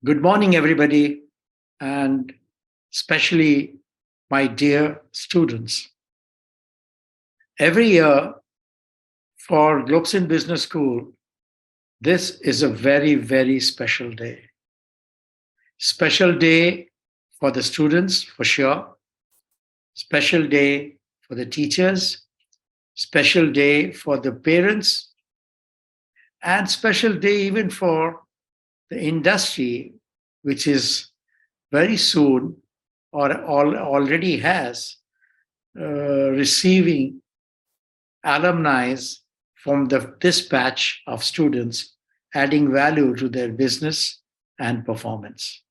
Good morning, everybody, and especially my dear students. Every year for Globsyn Business School, this is a very, very special day. Special day for the students, for sure. Special day for the teachers. Special day for the parents. And special day even for the industry, which is very soon or already has receiving alumni from this batch of students, adding value to their business and performance.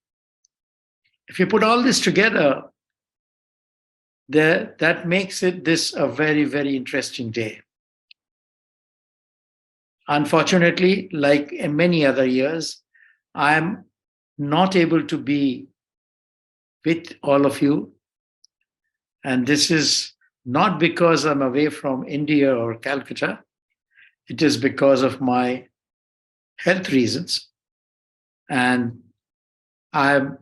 If you put all this together, that makes this a very, very interesting day. Unfortunately, like in many other years, I'm not able to be with all of you. And this is not because I'm away from India or Calcutta. It is because of my health reasons. And I'm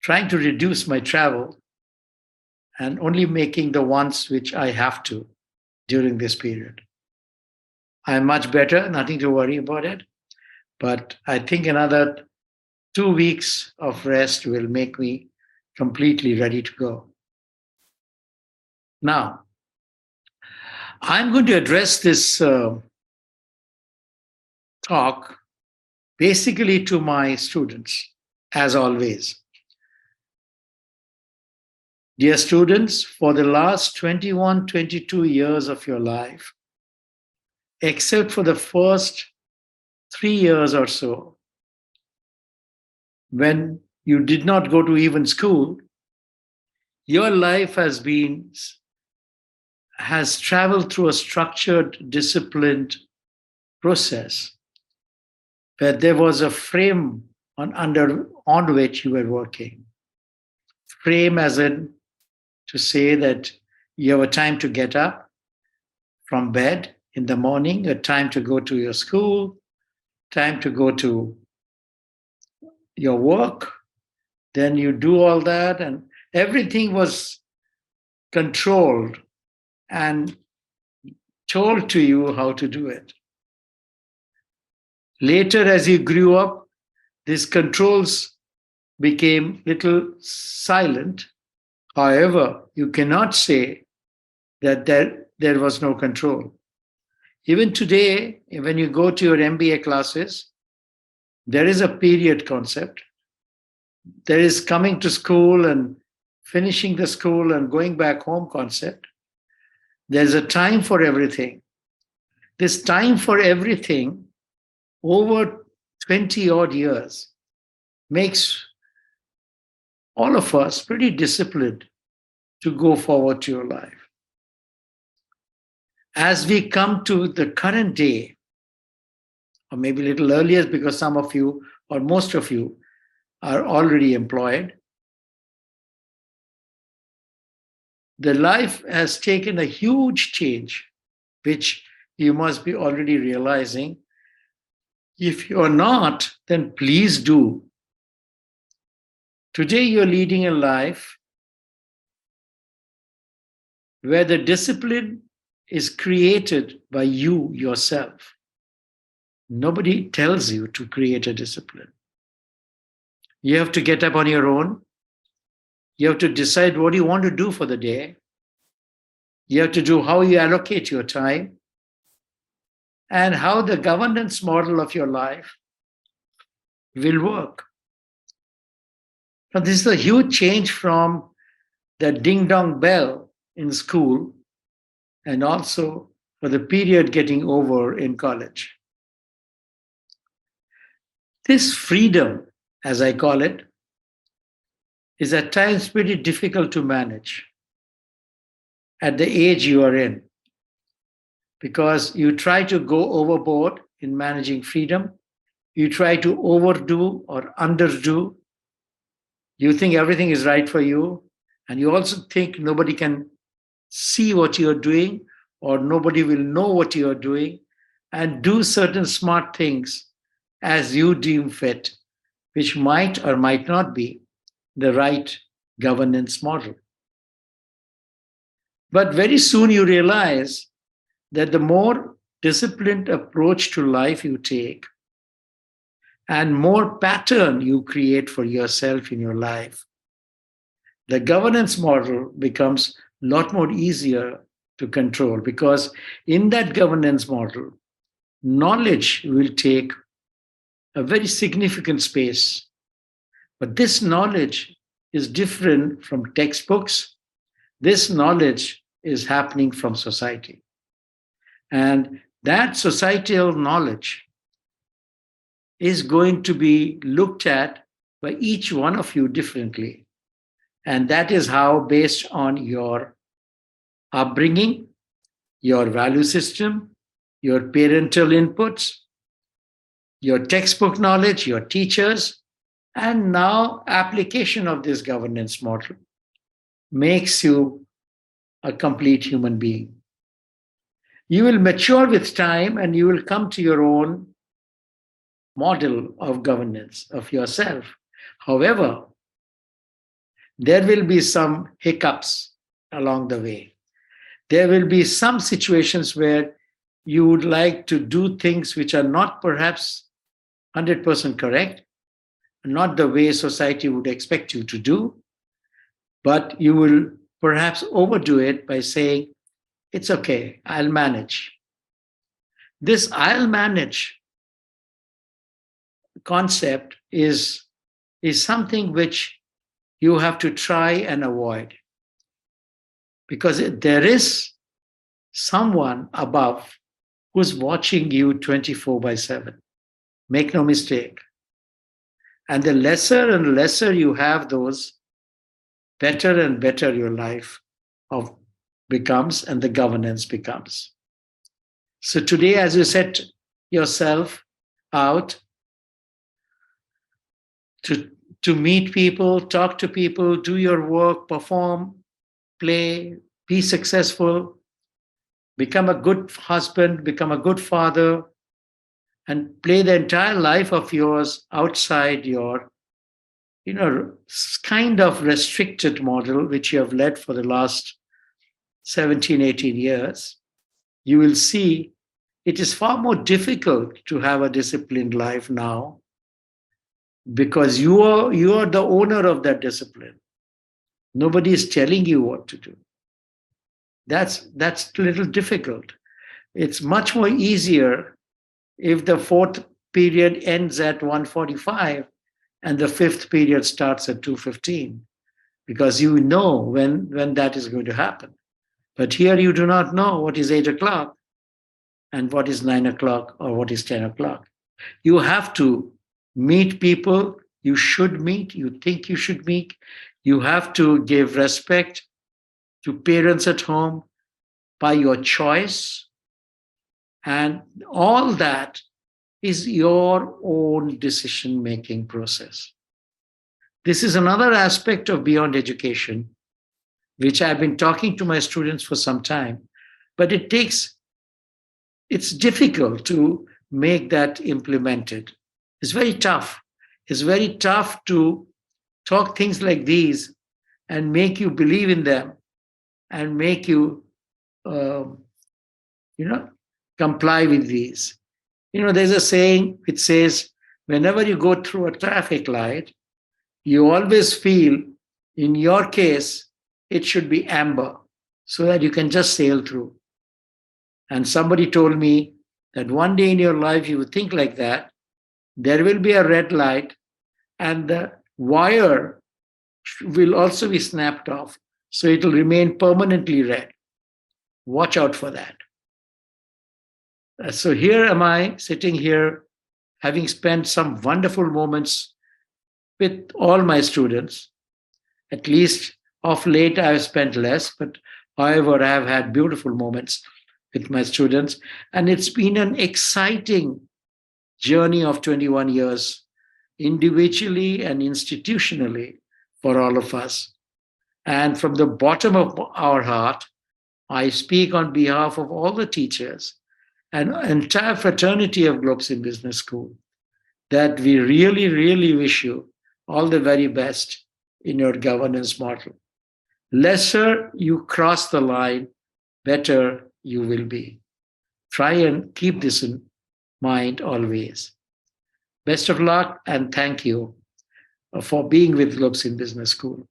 trying to reduce my travel and only making the ones which I have to during this period. I'm much better, nothing to worry about it. But I think another 2 weeks of rest will make me completely ready to go. Now, I'm going to address this talk basically to my students, as always. Dear students, for the last 21, 22 years of your life, except for the first 3 years or so, when you did not go to even school, your life has traveled through a structured, disciplined process where there was a frame on which you were working. Frame as in to say that you have a time to get up from bed in the morning, a time to go to your school, time to go to your work. Then you do all that, and everything was controlled and told to you how to do it. Later, as you grew up, these controls became little silent. However, you cannot say that there was no control. Even today, when you go to your MBA classes, there is a period concept. There is coming to school and finishing the school and going back home concept. There's a time for everything. This time for everything over 20 odd years makes all of us pretty disciplined to go forward to your life. As we come to the current day, or maybe a little earlier because some of you or most of you are already employed, the life has taken a huge change, which you must be already realizing. If you're not, then please do. Today, you're leading a life where the discipline is created by you yourself. Nobody tells you to create a discipline. You have to get up on your own. You have to decide what you want to do for the day. You have to do how you allocate your time and how the governance model of your life will work. Now, this is a huge change from the ding-dong bell in school and also for the period getting over in college. This freedom, as I call it, is at times pretty difficult to manage at the age you are in, because you try to go overboard in managing freedom. You try to overdo or underdo. You think everything is right for you, and you also think nobody can see what you're doing or nobody will know what you're doing, and do certain smart things as you deem fit, which might or might not be the right governance model. But very soon you realize that the more disciplined approach to life you take and more pattern you create for yourself in your life, the governance model becomes a lot more easier to control, because in that governance model, knowledge will take a very significant space. But this knowledge is different from textbooks. This knowledge is happening from society. And that societal knowledge is going to be looked at by each one of you differently. And that is how, based on your upbringing, your value system, your parental inputs, your textbook knowledge, your teachers, and now application of this governance model makes you a complete human being. You will mature with time and you will come to your own model of governance of yourself. However, there will be some hiccups along the way. There will be some situations where you would like to do things which are not perhaps 100% correct, not the way society would expect you to do, but you will perhaps overdo it by saying, it's okay, I'll manage. This I'll manage concept is something which you have to try and avoid, because there is someone above who's watching you 24/7. Make no mistake. And the lesser and lesser you have those, better and better your life becomes and the governance becomes. So today, as you set yourself out to meet people, talk to people, do your work, perform, play, be successful, become a good husband, become a good father, and play the entire life of yours outside your, kind of restricted model, which you have led for the last 17, 18 years, you will see it is far more difficult to have a disciplined life now, because you are the owner of that discipline. Nobody is telling you what to do. That's a little difficult. It's much more easier if the fourth period ends at 1:45 and the fifth period starts at 2:15, because you know when that is going to happen. But here you do not know what is 8 o'clock and what is 9 o'clock or what is 10 o'clock. You have to meet people you should meet, you think you should meet. You have to give respect to parents at home by your choice. And all that is your own decision-making process. This is another aspect of beyond education, which I've been talking to my students for some time, but it's difficult to make that implemented. It's very tough. It's very tough to talk things like these and make you believe in them and make you, comply with these. There's a saying which says, whenever you go through a traffic light, you always feel, in your case, it should be amber so that you can just sail through. And somebody told me that one day in your life you would think like that. There will be a red light and the wire will also be snapped off. So it will remain permanently red. Watch out for that. So here am I sitting here, having spent some wonderful moments with all my students. At least of late, I've spent less, but however, I have had beautiful moments with my students. And it's been an exciting journey of 21 years, individually and institutionally, for all of us. And from the bottom of our heart, I speak on behalf of all the teachers and entire fraternity of Globsyn Business School, that we really, really wish you all the very best in your governance model. Lesser you cross the line, better you will be. Try and keep this in mind always. Best of luck and thank you for being with Globsyn Business School.